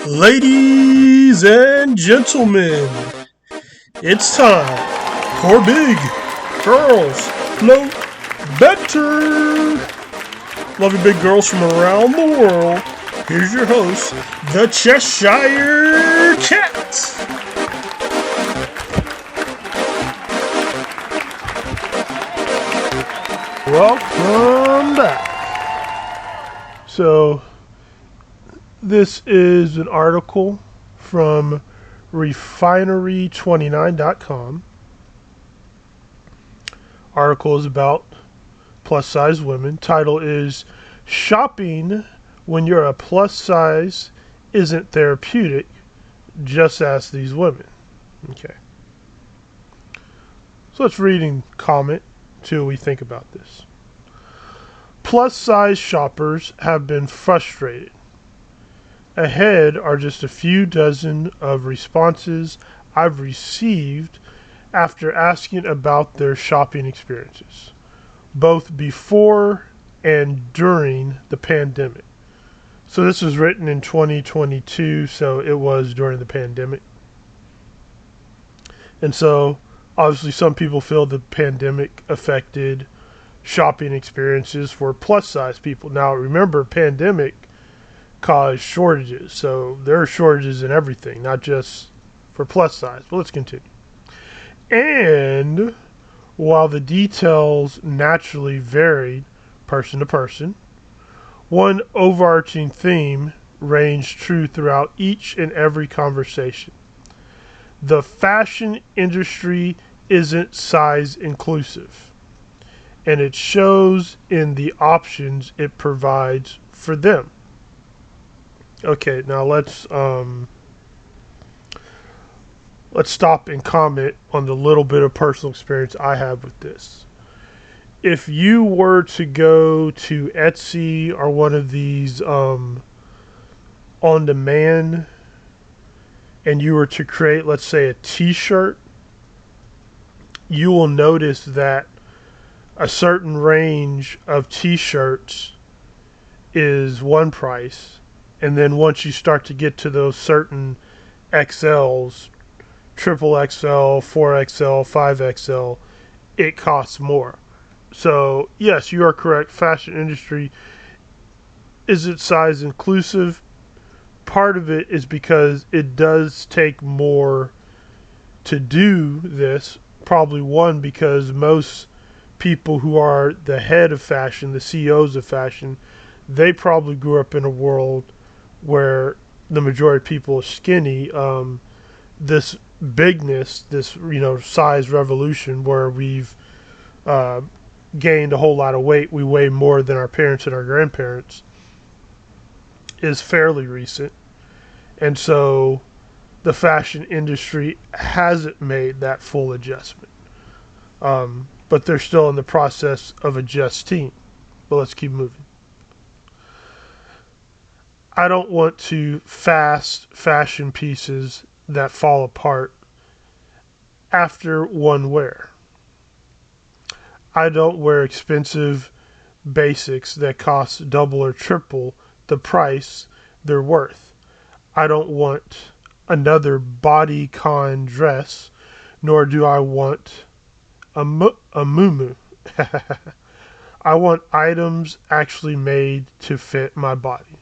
Ladies and gentlemen, it's time for Big Girls Know Better. Love you, big girls from around the world. Here's your host, the Cheshire Cat. Welcome back. So, this is an article from refinery29.com. Article is about plus size women. Title is Shopping When You're a Plus Size Isn't Therapeutic. Just ask these women. Okay. So let's read and comment, see what we think about this. Plus size shoppers have been frustrated. Ahead are just a few dozen of responses I've received after asking about their shopping experiences, both before and during the pandemic. So this was written in 2022, so it was during the pandemic. And so, obviously, some people feel the pandemic affected shopping experiences for plus-size people. Now, remember, pandemic caused shortages, so there are shortages in everything, not just for plus size. But let's continue. And while the details naturally varied person to person, one overarching theme ranged true throughout each and every conversation. The fashion industry isn't size inclusive, and it shows in the options it provides for them. Okay, now let's stop and comment on the little bit of personal experience I have with this. If you were to go to Etsy or one of these on demand, and you were to create, let's say, a t-shirt, you will notice that a certain range of t-shirts is one price. And then once you start to get to those certain XLs, triple XL, 4XL, 5XL, it costs more. So, yes, you are correct. Fashion industry isn't size inclusive. Part of it is because it does take more to do this. Probably one, because most people who are the head of fashion, the CEOs of fashion, they probably grew up in a world where the majority of people are skinny. This bigness, this size revolution where we've gained a whole lot of weight, we weigh more than our parents and our grandparents, is fairly recent. And so the fashion industry hasn't made that full adjustment. But they're still in the process of adjusting. But let's keep moving. I don't want to fast fashion pieces that fall apart after one wear. I don't wear expensive basics that cost double or triple the price they're worth. I don't want another bodycon dress, nor do I want a muumuu. I want items actually made to fit my body.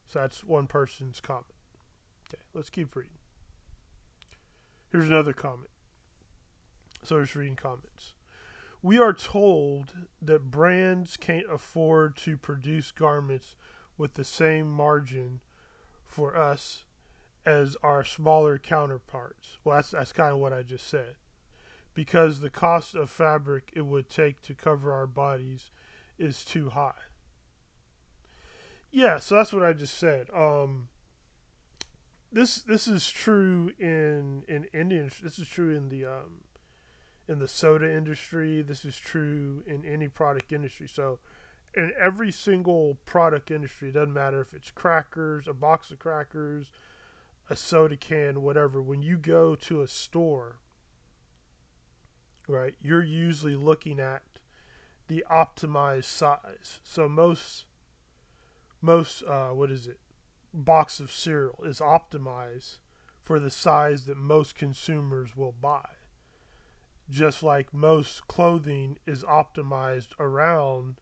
So that's one person's comment. Okay, let's keep reading. Here's another comment. So just reading comments. We are told that brands can't afford to produce garments with the same margin for us as our smaller counterparts. Well, that's kind of what I just said. Because the cost of fabric it would take to cover our bodies is too high. Yeah, so that's what I just said. This is true in Indian. This is true in the soda industry. This is true in any product industry. So, in every single product industry, it doesn't matter if it's crackers, a box of crackers, a soda can, whatever. When you go to a store, right, you're usually looking at the optimized size. So most what is it? box of cereal is optimized for the size that most consumers will buy. Just like most clothing is optimized around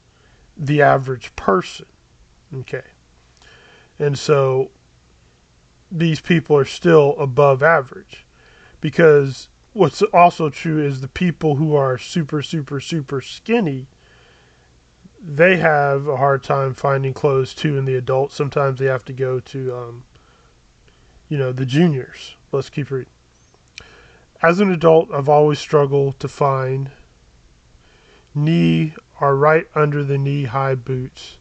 the average person. Okay. And so these people are still above average. Because what's also true is the people who are super, super, super skinny, they have a hard time finding clothes too in the adults. Sometimes they have to go to, the juniors. Let's keep reading. As an adult, I've always struggled to find knee or right under the knee high boots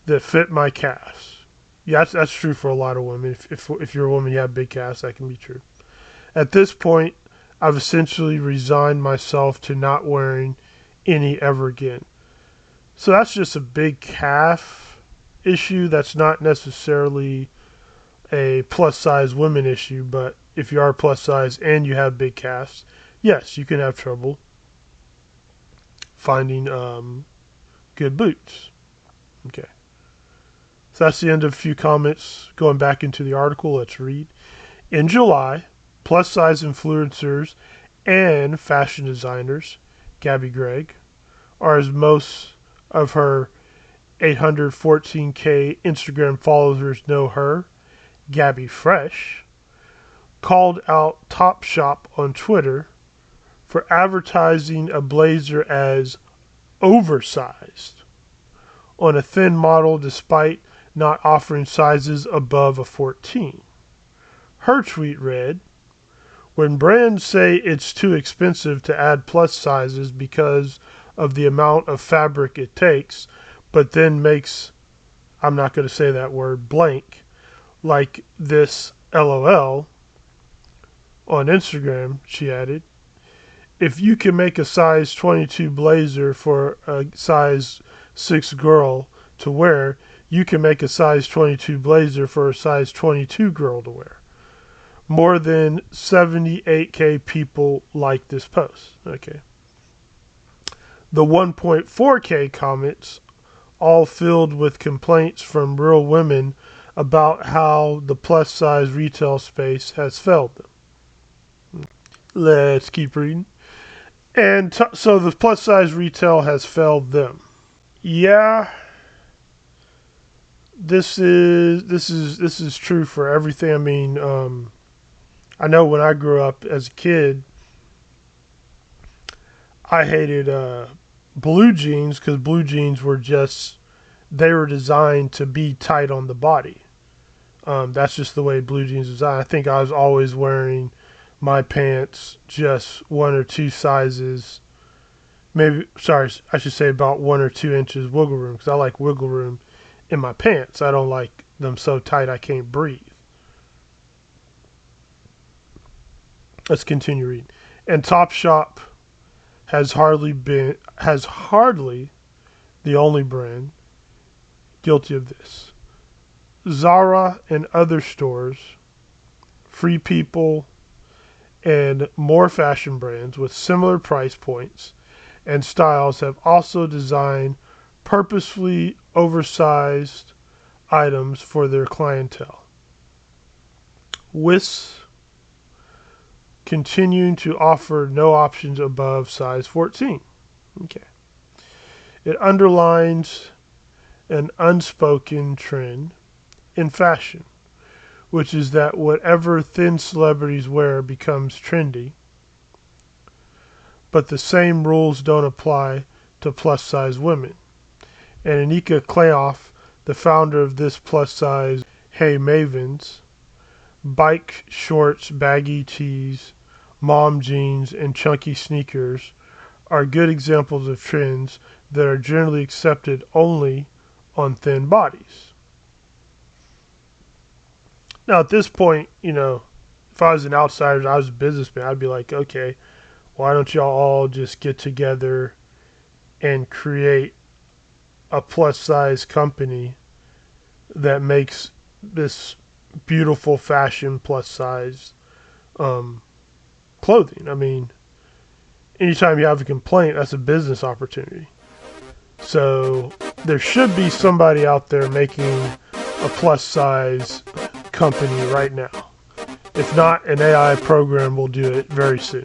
that fit my calves. Yeah, that's true for a lot of women. If you're a woman, you have big calves, that can be true. At this point, I've essentially resigned myself to not wearing any ever again. So that's just a big calf issue. That's not necessarily a plus size women issue, but if you are plus size and you have big calves, yes, you can have trouble finding good boots. Okay. So that's the end of a few comments. Going back into the article, let's read. In July, plus size influencers and fashion designers, Gabby Gregg, or as most of her 814K Instagram followers know her, Gabby Fresh, called out Topshop on Twitter for advertising a blazer as oversized on a thin model despite not offering sizes above a 14. Her tweet read, "When brands say it's too expensive to add plus sizes because of the amount of fabric it takes, but then makes, I'm not going to say that word, blank, like this LOL, on Instagram," she added, "if you can make a size 22 blazer for a size 6 girl to wear, you can make a size 22 blazer for a size 22 girl to wear." More than 78K people liked this post. Okay. The 1.4K comments, all filled with complaints from real women about how the plus size retail space has failed them. Let's keep reading. And so the plus size retail has failed them. Yeah, this is true for everything. I mean, I know when I grew up as a kid, I hated blue jeans because blue jeans were they were designed to be tight on the body. That's just the way blue jeans are designed. I think I was always wearing my pants just 1 or 2 sizes, maybe, sorry, I should say about 1 or 2 inches wiggle room, because I like wiggle room in my pants. I don't like them so tight I can't breathe. Let's continue reading. And Topshop has hardly the only brand guilty of this. Zara and other stores, Free People, and more fashion brands with similar price points and styles have also designed purposefully oversized items for their clientele. With continuing to offer no options above size 14. Okay. It underlines an unspoken trend in fashion, which is that whatever thin celebrities wear becomes trendy, but the same rules don't apply to plus size women. And Anika Klayoff, the founder of this plus size Hey Mavens, bike shorts, baggy tees, mom jeans, and chunky sneakers are good examples of trends that are generally accepted only on thin bodies. Now, at this point, if I was an outsider, I was a businessman, I'd be like, okay, why don't y'all all just get together and create a plus size company that makes this beautiful fashion plus size clothing? I mean, anytime you have a complaint, that's a business opportunity. So there should be somebody out there making a plus size company right now. If not, an AI program will do it very soon.